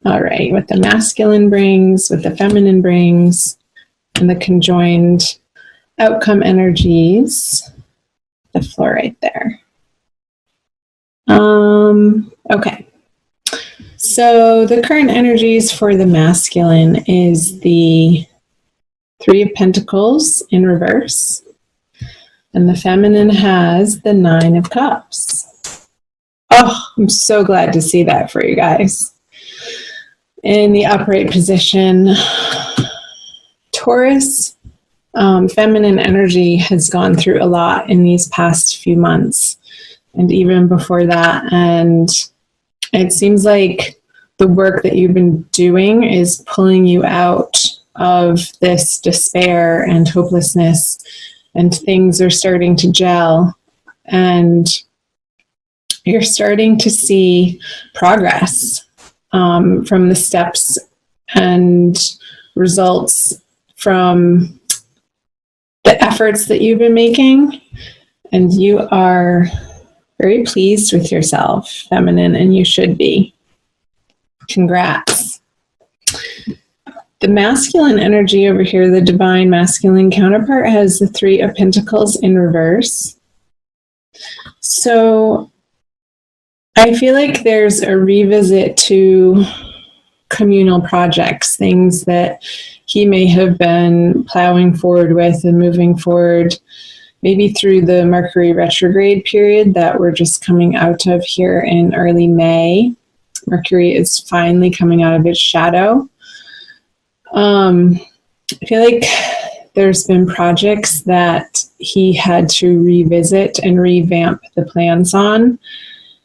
All right, what the masculine brings, what the feminine brings, and the conjoined outcome energies. The floor right there. Okay. So the current energies for the masculine is the Three of Pentacles in reverse. And the feminine has the Nine of Cups. Oh, I'm so glad to see that for you guys. In the upright position, Taurus, feminine energy has gone through a lot in these past few months and even before that. And it seems like the work that you've been doing is pulling you out of this despair and hopelessness, and things are starting to gel, and you're starting to see progress from the steps and results from the efforts that you've been making, and you are very pleased with yourself, feminine, and you should be. Congrats. The masculine energy over here, the divine masculine counterpart, has the Three of Pentacles in reverse. So I feel like there's a revisit to communal projects, things that he may have been plowing forward with and moving forward, maybe through the Mercury retrograde period that we're just coming out of here in early May. Mercury is finally coming out of its shadow. I feel like there's been projects that he had to revisit and revamp the plans on.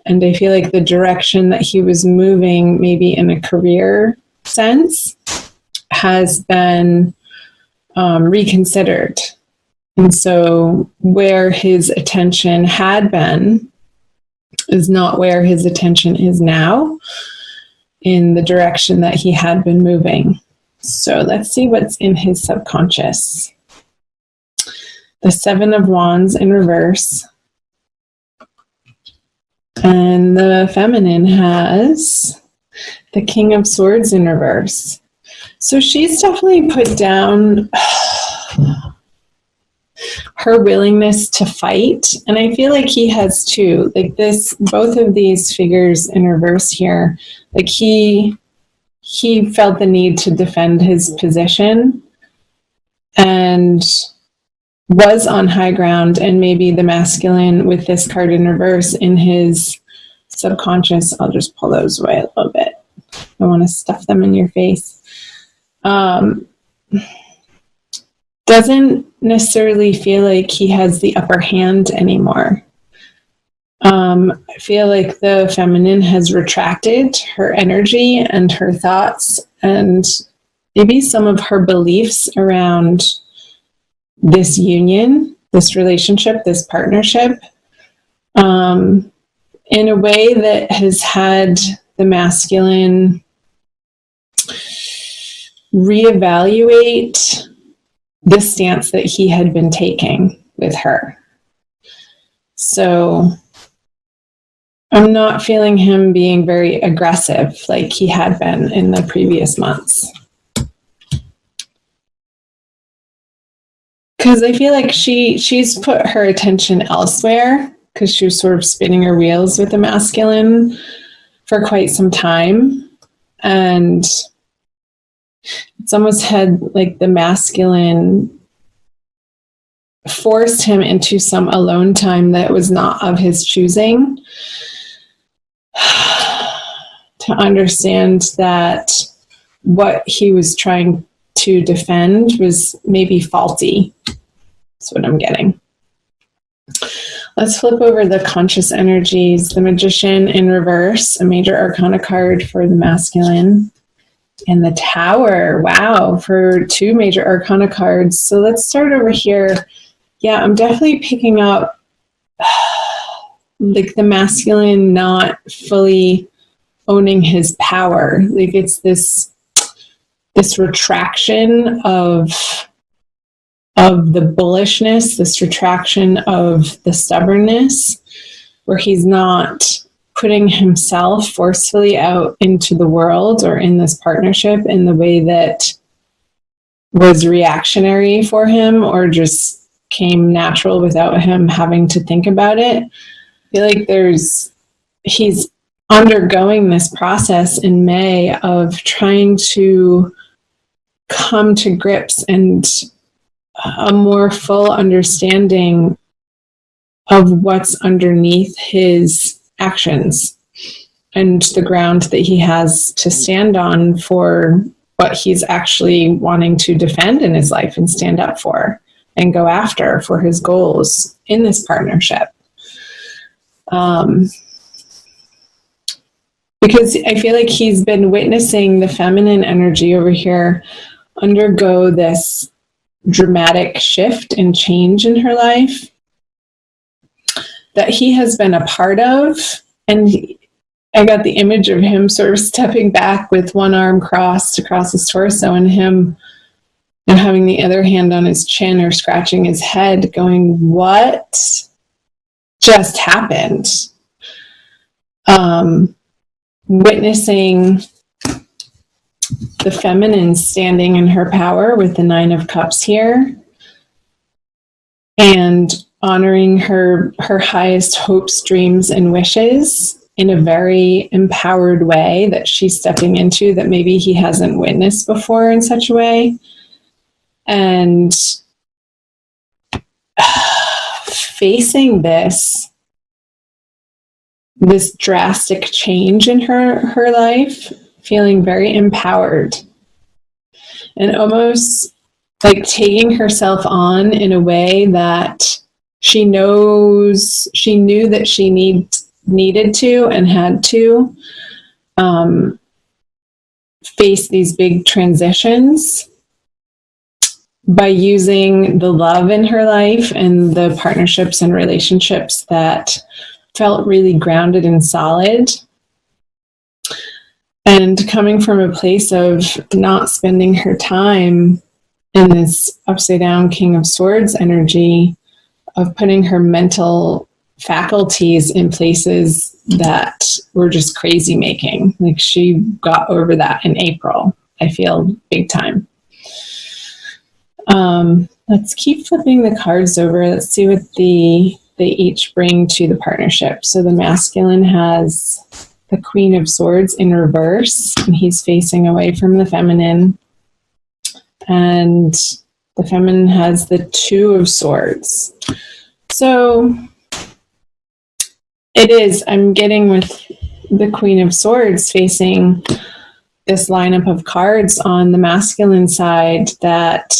And I feel like the direction that he was moving, maybe in a career sense, has been reconsidered. And so where his attention had been is not where his attention is now in the direction that he had been moving. So let's see what's in his subconscious. The Seven of Wands in reverse. And the feminine has the King of Swords in reverse. So she's definitely put down her willingness to fight. And I feel like he has too. Like this, both of these figures in reverse here, like he felt the need to defend his position and was on high ground, and maybe the masculine with this card in reverse in his subconscious, I'll just pull those away a little bit. I want to stuff them in your face. Doesn't necessarily feel like he has the upper hand anymore. I feel like the feminine has retracted her energy and her thoughts and maybe some of her beliefs around this union, this relationship, this partnership, in a way that has had the masculine reevaluate the stance that he had been taking with her. So I'm not feeling him being very aggressive like he had been in the previous months. Because I feel like she's put her attention elsewhere, because she was sort of spinning her wheels with the masculine for quite some time. And it's almost had like the masculine forced him into some alone time that was not of his choosing, to understand that what he was trying to defend was maybe faulty. That's what I'm getting. Let's flip over the conscious energies. The Magician in reverse, a major arcana card for the masculine. And the Tower, wow, for two major arcana cards. So let's start over here. Yeah, I'm definitely picking up like the masculine not fully owning his power. Like it's this retraction of the bullishness, this retraction of the stubbornness, where he's not putting himself forcefully out into the world or in this partnership in the way that was reactionary for him or just came natural without him having to think about it. I feel like he's undergoing this process in May of trying to come to grips and a more full understanding of what's underneath his actions and the ground that he has to stand on for what he's actually wanting to defend in his life and stand up for and go after for his goals in this partnership. Because I feel like he's been witnessing the feminine energy over here undergo this dramatic shift and change in her life that he has been a part of. And I got the image of him sort of stepping back with one arm crossed across his torso and him having the other hand on his chin or scratching his head going, what just happened? Witnessing the feminine standing in her power with the 9 of Cups here and honoring her highest hopes, dreams, and wishes in a very empowered way that she's stepping into that maybe he hasn't witnessed before in such a way. And facing this drastic change in her life, feeling very empowered and almost like taking herself on in a way that she knew that she needed to and had to face these big transitions by using the love in her life and the partnerships and relationships that felt really grounded and solid. And coming from a place of not spending her time in this upside down King of Swords energy, of putting her mental faculties in places that were just crazy making. Like she got over that in April, I feel, big time. Let's keep flipping the cards over. Let's see what they each bring to the partnership. So the masculine has the Queen of Swords in reverse, and he's facing away from the feminine. And the feminine has the 2 of Swords. So I'm getting with the Queen of Swords facing this lineup of cards on the masculine side that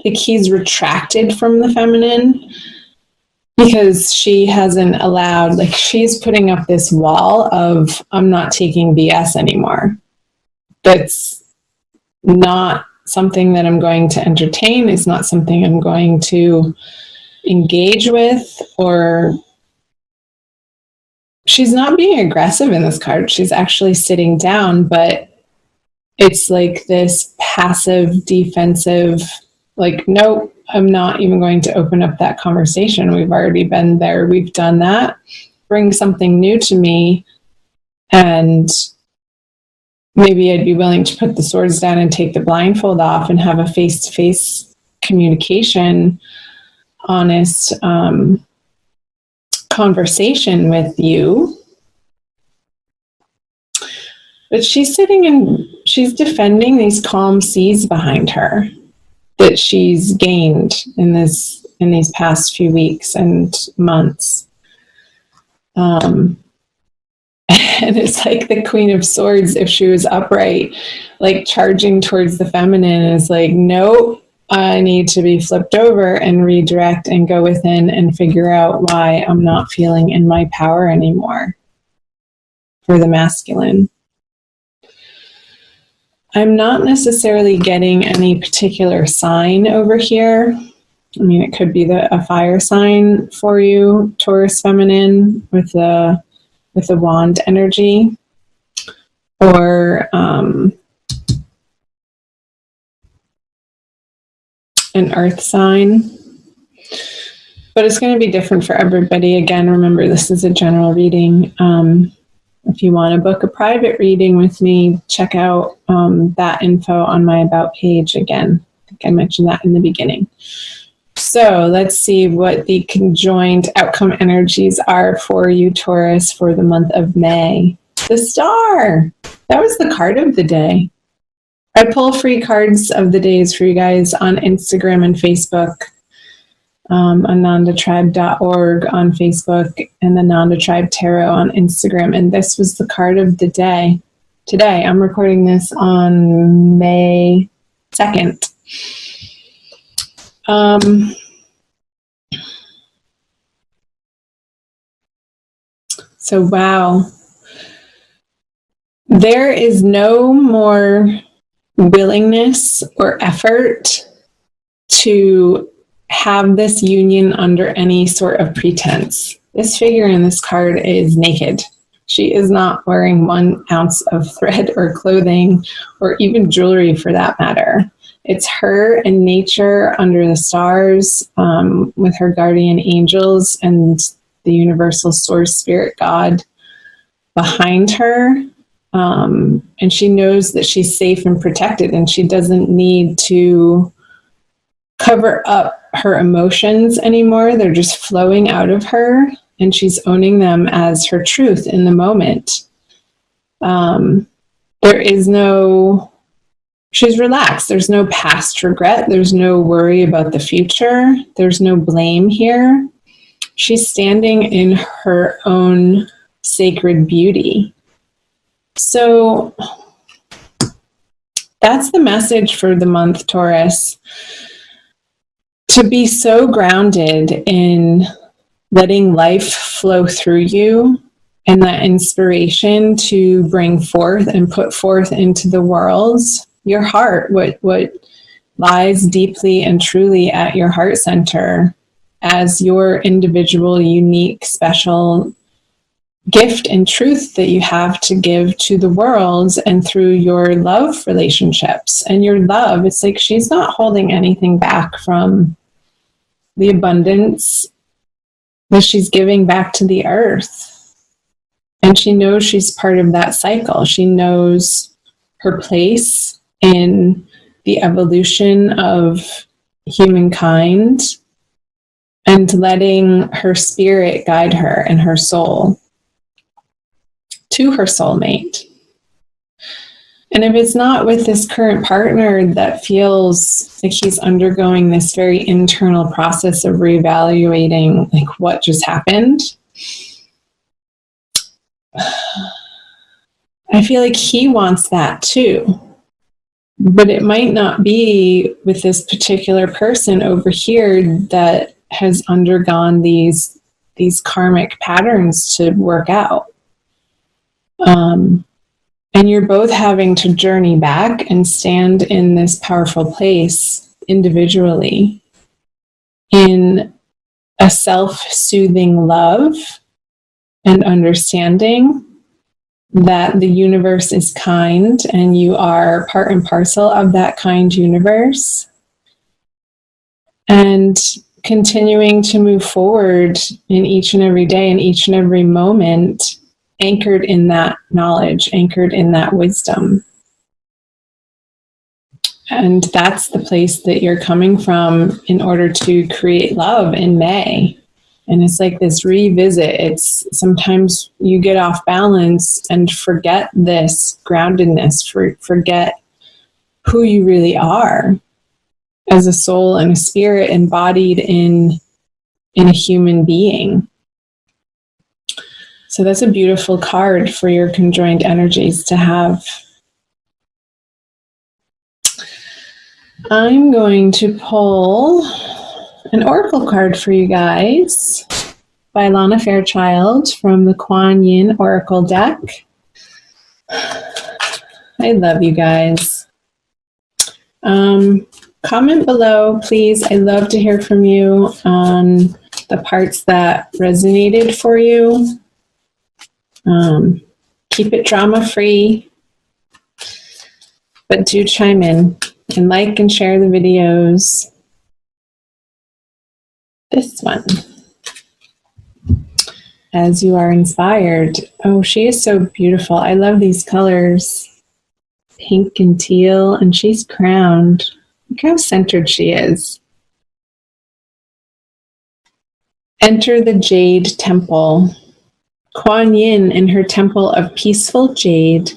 he's retracted from the feminine because she hasn't allowed, like she's putting up this wall of, I'm not taking BS anymore. That's not something that I'm going to entertain. It's not something I'm going to engage with, or she's not being aggressive in this card. She's actually sitting down, but it's like this passive, defensive, like, nope, I'm not even going to open up that conversation. We've already been there. We've done that. Bring something new to me, and maybe I'd be willing to put the swords down and take the blindfold off and have a face-to-face communication, honest conversation with you. But she's sitting and she's defending these calm seas behind her that she's gained in these past few weeks and months. And it's like the Queen of Swords, if she was upright, like charging towards the feminine, is like, nope, I need to be flipped over and redirect and go within and figure out why I'm not feeling in my power anymore for the masculine. I'm not necessarily getting any particular sign over here. I mean, it could be a fire sign for you, Taurus feminine, with the wand energy, or an earth sign. but it's going to be different for everybody. Again, remember, this is a general reading. If you want to book a private reading with me, check out that info on my About page. Again, I think I mentioned that in the beginning. So let's see what the conjoined outcome energies are for you, Taurus, for the month of May. The Star. That was the card of the day. I pull free cards of the days for you guys on Instagram and Facebook. AnandaTribe.org on Facebook and the Nanda Tribe Tarot on Instagram. And this was the card of the day. Today, I'm recording this on May 2nd. So, wow. There is no more willingness or effort to have this union under any sort of pretense. This figure in this card is naked. She is not wearing 1 ounce of thread or clothing or even jewelry for that matter. It's her and nature under the stars with her guardian angels and the universal source spirit God behind her. And she knows that she's safe and protected, and she doesn't need to cover up her emotions anymore. They're just flowing out of her, and she's owning them as her truth in the moment. She's relaxed. There's no past regret. There's no worry about the future. There's no blame here. She's standing in her own sacred beauty. So that's the message for the month, Taurus. To be so grounded in letting life flow through you and that inspiration to bring forth and put forth into the world your heart, what lies deeply and truly at your heart center as your individual, unique, special gift and truth that you have to give to the world, and through your love relationships and your love. It's like she's not holding anything back from the abundance that she's giving back to the earth. And she knows she's part of that cycle. She knows her place in the evolution of humankind and letting her spirit guide her and her soul to her soulmate. And if it's not with this current partner that feels like he's undergoing this very internal process of reevaluating like what just happened, I feel like he wants that too. But it might not be with this particular person over here that has undergone these karmic patterns to work out. And you're both having to journey back and stand in this powerful place individually in a self-soothing love and understanding that the universe is kind and you are part and parcel of that kind universe, and continuing to move forward in each and every day and each and every moment, anchored in that knowledge, anchored in that wisdom. And that's the place that you're coming from in order to create love in May. And it's like this revisit. It's sometimes you get off balance and forget this groundedness, forget who you really are as a soul and a spirit embodied in a human being. So that's a beautiful card for your conjoined energies to have. I'm going to pull an oracle card for you guys by Lana Fairchild from the Kuan Yin Oracle deck. I love you guys. Comment below, please. I love to hear from you on the parts that resonated for you. Keep it drama-free, but do chime in and like and share the videos. This one. As you are inspired. Oh, she is so beautiful. I love these colors. Pink and teal, and she's crowned. Look how centered she is. Enter the Jade Temple. Kuan Yin in her temple of peaceful jade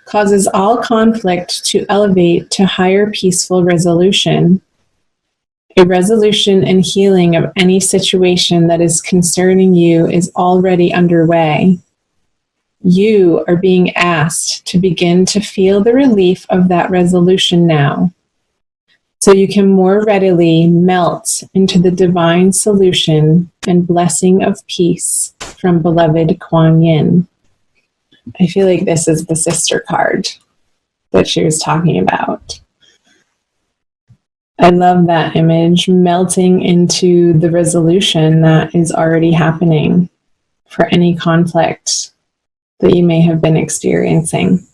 causes all conflict to elevate to higher peaceful resolution. A resolution and healing of any situation that is concerning you is already underway. You are being asked to begin to feel the relief of that resolution now, so you can more readily melt into the divine solution and blessing of peace from beloved Kuan Yin. I feel like this is the sister card that she was talking about. I love that image, melting into the resolution that is already happening for any conflict that you may have been experiencing.